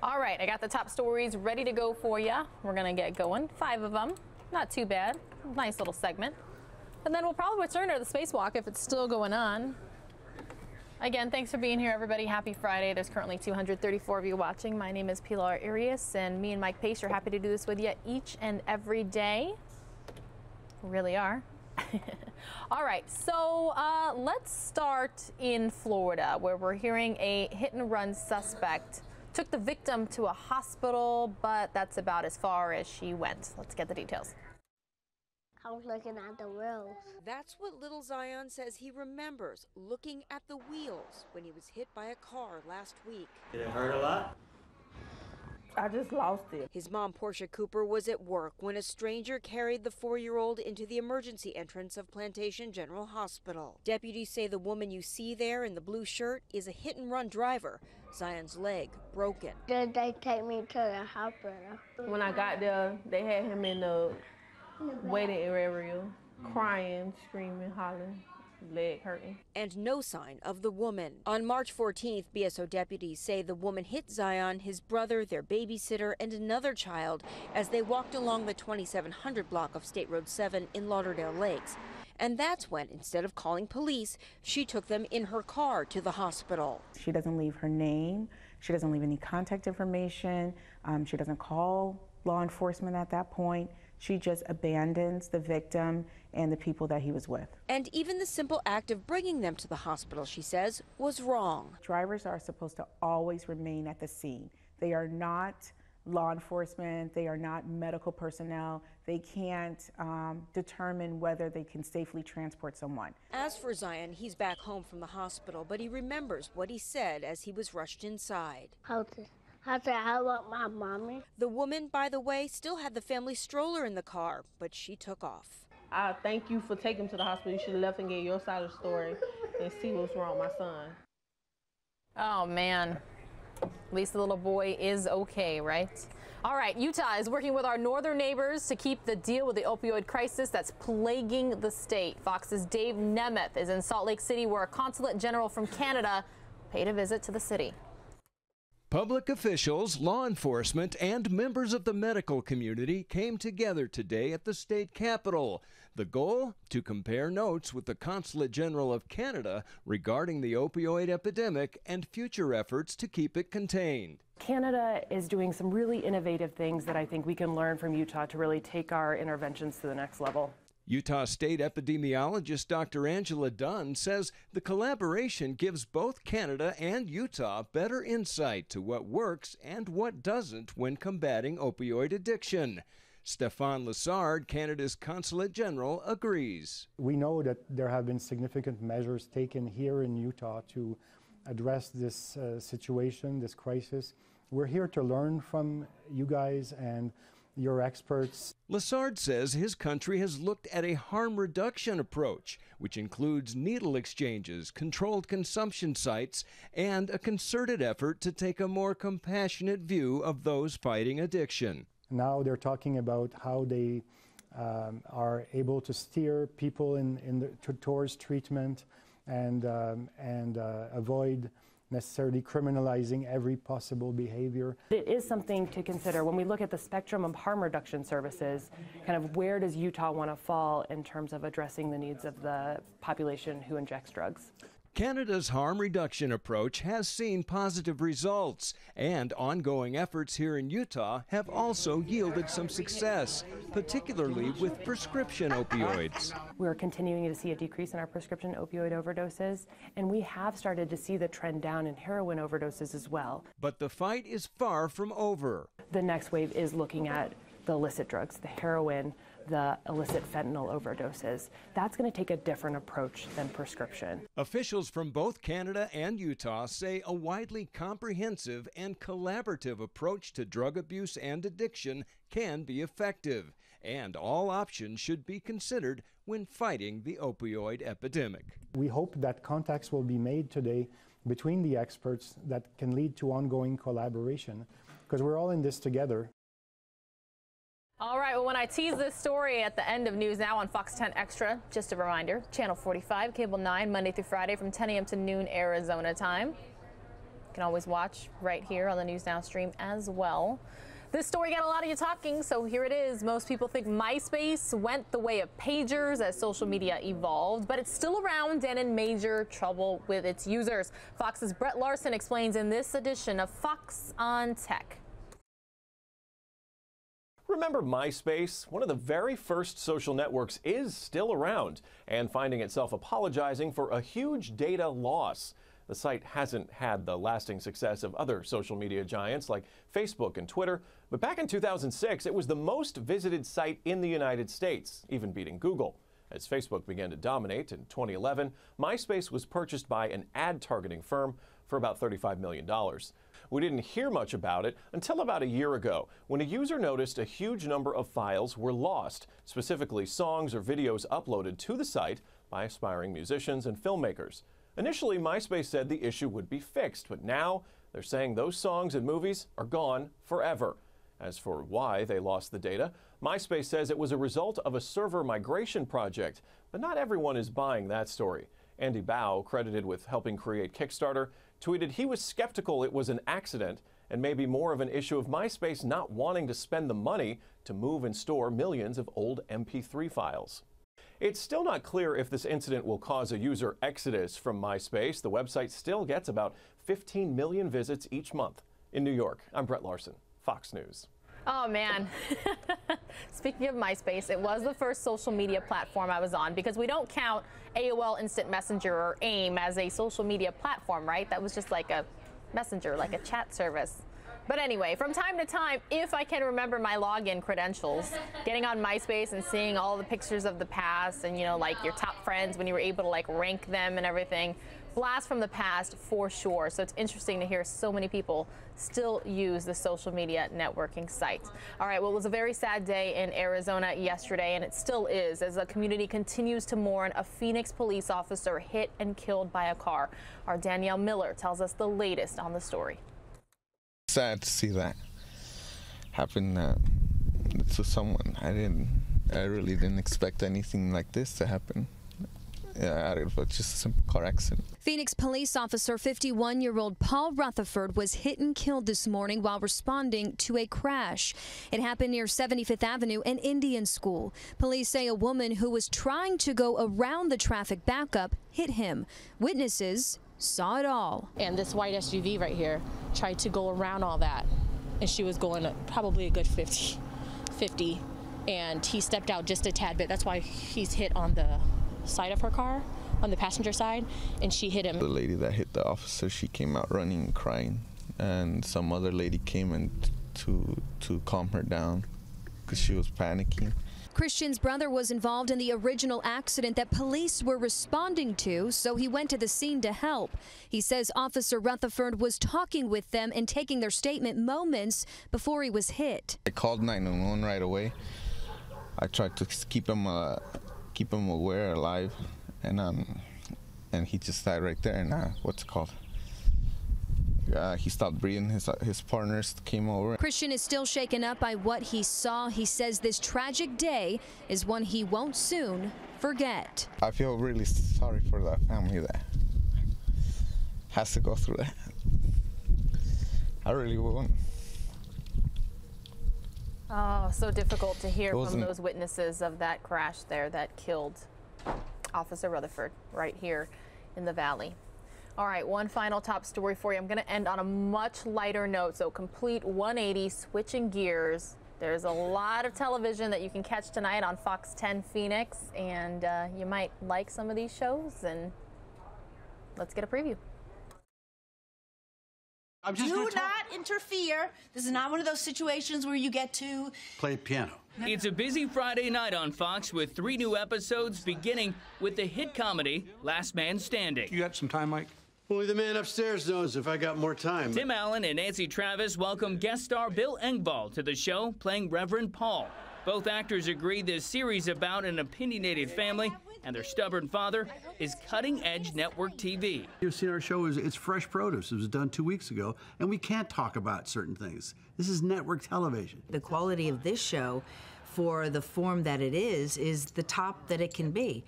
All right, I got the top stories ready to go for you. We're going to get going. 5 of them. Not too bad. Nice little segment. And then we'll probably return to the spacewalk if it's still going on. Again, thanks for being here, everybody. Happy Friday. There's currently 234 of you watching. My name is Pilar Arias, and me and Mike Pace are happy to do this with you each and every day. We really are. All right, so let's start in Florida, where we're hearing a hit-and-run suspect took the victim to a hospital, but that's about as far as she went. Let's get the details. I was looking at the wheels. That's what little Zion says he remembers, looking at the wheels when he was hit by a car last week. Did it hurt a lot? I just lost it. His mom, Portia Cooper, was at work when a stranger carried the 4-year-old into the emergency entrance of Plantation General Hospital. Deputies say the woman you see there in the blue shirt is a hit-and-run driver. Zion's leg broken. Did they take me to the hospital? When I got there, they had him in the waiting area, crying, screaming, hollering, leg hurting. And no sign of the woman. On March 14th, BSO deputies say the woman hit Zion, his brother, their babysitter, and another child as they walked along the 2700 block of State Road 7 in Lauderdale Lakes. And that's when, instead of calling police, she took them in her car to the hospital. She doesn't leave her name. She doesn't leave any contact information. She doesn't call law enforcement at that point. She just abandons the victim and the people that he was with. And even the simple act of bringing them to the hospital, she says, was wrong. Drivers are supposed to always remain at the scene. They are not law enforcement. They are not medical personnel. They can't determine whether they can safely transport someone. As for Zion, he's back home from the hospital, but he remembers what he said as he was rushed inside. I said, how about my mommy? The woman, by the way, still had the family stroller in the car, but she took off. I thank you for taking him to the hospital. You should have left and get your side of the story and see what's wrong with my son. Oh, man. At least the little boy is okay, right? All right, Utah is working with our northern neighbors to keep the deal with the opioid crisis that's plaguing the state. Fox's Dave Nemeth is in Salt Lake City, where a consulate general from Canada paid a visit to the city. Public officials, law enforcement, and members of the medical community came together today at the state capitol. The goal? To compare notes with the Consulate General of Canada regarding the opioid epidemic and future efforts to keep it contained. Canada is doing some really innovative things that I think we can learn from Utah to really take our interventions to the next level. Utah State epidemiologist Dr. Angela Dunn says the collaboration gives both Canada and Utah better insight to what works and what doesn't when combating opioid addiction. Stéphane Lessard, Canada's Consulate General, agrees. We know that there have been significant measures taken here in Utah to address this situation, this crisis. We're here to learn from you guys and your experts. Lessard says his country has looked at a harm reduction approach, which includes needle exchanges, controlled consumption sites, and a concerted effort to take a more compassionate view of those fighting addiction. Now they're talking about how they are able to steer people towards treatment and avoid necessarily criminalizing every possible behavior. It is something to consider when we look at the spectrum of harm reduction services, kind of where does Utah want to fall in terms of addressing the needs of the population who injects drugs. Canada's harm reduction approach has seen positive results, and ongoing efforts here in Utah have also yielded some success, particularly with prescription opioids. We're continuing to see a decrease in our prescription opioid overdoses, and we have started to see the trend down in heroin overdoses as well. But the fight is far from over. The next wave is looking at the illicit drugs, the heroin, the illicit fentanyl overdoses. That's going to take a different approach than prescription. Officials from both Canada and Utah say a widely comprehensive and collaborative approach to drug abuse and addiction can be effective, and all options should be considered when fighting the opioid epidemic. We hope that contacts will be made today between the experts that can lead to ongoing collaboration, because we're all in this together. All right, well, when I tease this story at the end of News Now on Fox 10 Extra, just a reminder, Channel 45, Cable 9, Monday through Friday from 10 a.m. to noon Arizona time. You can always watch right here on the News Now stream as well. This story got a lot of you talking, so here it is. Most people think MySpace went the way of pagers as social media evolved, but it's still around and in major trouble with its users. Fox's Brett Larson explains in this edition of Fox on Tech. Remember MySpace? One of the very first social networks is still around and finding itself apologizing for a huge data loss. The site hasn't had the lasting success of other social media giants like Facebook and Twitter, but back in 2006, it was the most visited site in the United States, even beating Google. As Facebook began to dominate in 2011, MySpace was purchased by an ad targeting firm for about $35 million. We didn't hear much about it until about a year ago, when a user noticed a huge number of files were lost, specifically songs or videos uploaded to the site by aspiring musicians and filmmakers. Initially, MySpace said the issue would be fixed, but now they're saying those songs and movies are gone forever. As for why they lost the data, MySpace says it was a result of a server migration project, but not everyone is buying that story. Andy Bao, credited with helping create Kickstarter, tweeted he was skeptical it was an accident and maybe more of an issue of MySpace not wanting to spend the money to move and store millions of old MP3 files. It's still not clear if this incident will cause a user exodus from MySpace. The website still gets about 15 million visits each month. In New York, I'm Brett Larson, Fox News. Oh, man. Speaking of MySpace, it was the first social media platform I was on because we don't count AOL Instant Messenger or AIM as a social media platform, right? That was just like a messenger, like a chat service. But anyway, from time to time, if I can remember my login credentials, getting on MySpace and seeing all the pictures of the past and, you know, like your top friends when you were able to like rank them and everything, blast from the past for sure. So it's interesting to hear so many people still use the social media networking sites. All right, well, it was a very sad day in Arizona yesterday, and it still is, as the community continues to mourn a Phoenix police officer hit and killed by a car. Our Danielle Miller tells us the latest on the story. Sad to see that happen to someone. I really didn't expect anything like this to happen. Yeah, it was just a simple car accident. Phoenix police officer 51-year-old Paul Rutherford was hit and killed this morning while responding to a crash. It happened near 75th Avenue and Indian School. Police say a woman who was trying to go around the traffic backup hit him. Witnesses saw it all. And this white SUV right here tried to go around all that, and she was going probably a good 50, and he stepped out just a tad bit. That's why he's hit on the side of her car, on the passenger side, and she hit him. The lady that hit the officer, she came out running and crying, and some other lady came in to calm her down because she was panicking. Christian's brother was involved in the original accident that police were responding to, so he went to the scene to help. He says Officer Rutherford was talking with them and taking their statement moments before he was hit. I called 911 right away. I tried to keep him aware, alive, and he just died right there. And what's it called? He stopped breathing. His partners came over. Christian is still shaken up by what he saw. He says this tragic day is one he won't soon forget. I feel really sorry for that family that has to go through that. I really won't. Oh, so difficult to hear from those witnesses of that crash there that killed Officer Rutherford right here in the valley. All right, one final top story for you. I'm going to end on a much lighter note, so complete 180, switching gears. There's a lot of television that you can catch tonight on Fox 10 Phoenix, and you might like some of these shows, and let's get a preview. Do not interfere. This is not one of those situations where you get to play piano. It's a busy Friday night on Fox with 3 new episodes, beginning with the hit comedy Last Man Standing. You got some time, Mike? Only the man upstairs knows if I got more time. Tim Allen and Nancy Travis welcome guest star Bill Engvall to the show, playing Reverend Paul. Both actors agree this series about an opinionated family and their stubborn father is cutting-edge network TV. You've seen our show, it's fresh produce. It was done 2 weeks ago, and we can't talk about certain things. This is network television. The quality of this show, for the form that it is the top that it can be.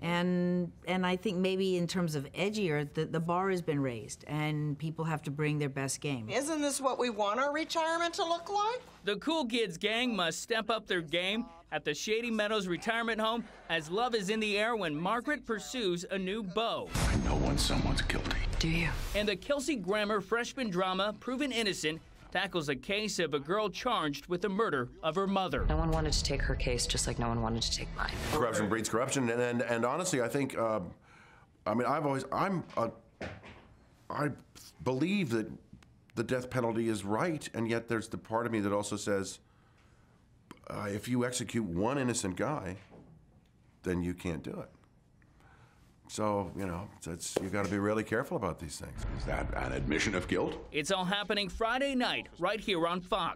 And I think maybe in terms of edgier, the bar has been raised, and people have to bring their best game. Isn't this what we want our retirement to look like? The Cool Kids gang must step up their game at the Shady Meadows retirement home as love is in the air when Margaret pursues a new beau. I know when someone's guilty. Do you? And the Kelsey Grammer freshman drama, Proven Innocent, tackles a case of a girl charged with the murder of her mother. No one wanted to take her case, just like no one wanted to take mine. Corruption breeds corruption, and honestly, I think, I believe that the death penalty is right, and yet there's the part of me that also says, if you execute one innocent guy, then you can't do it. So, you know, you got to be really careful about these things. Is that an admission of guilt? It's all happening Friday night, right here on Fox.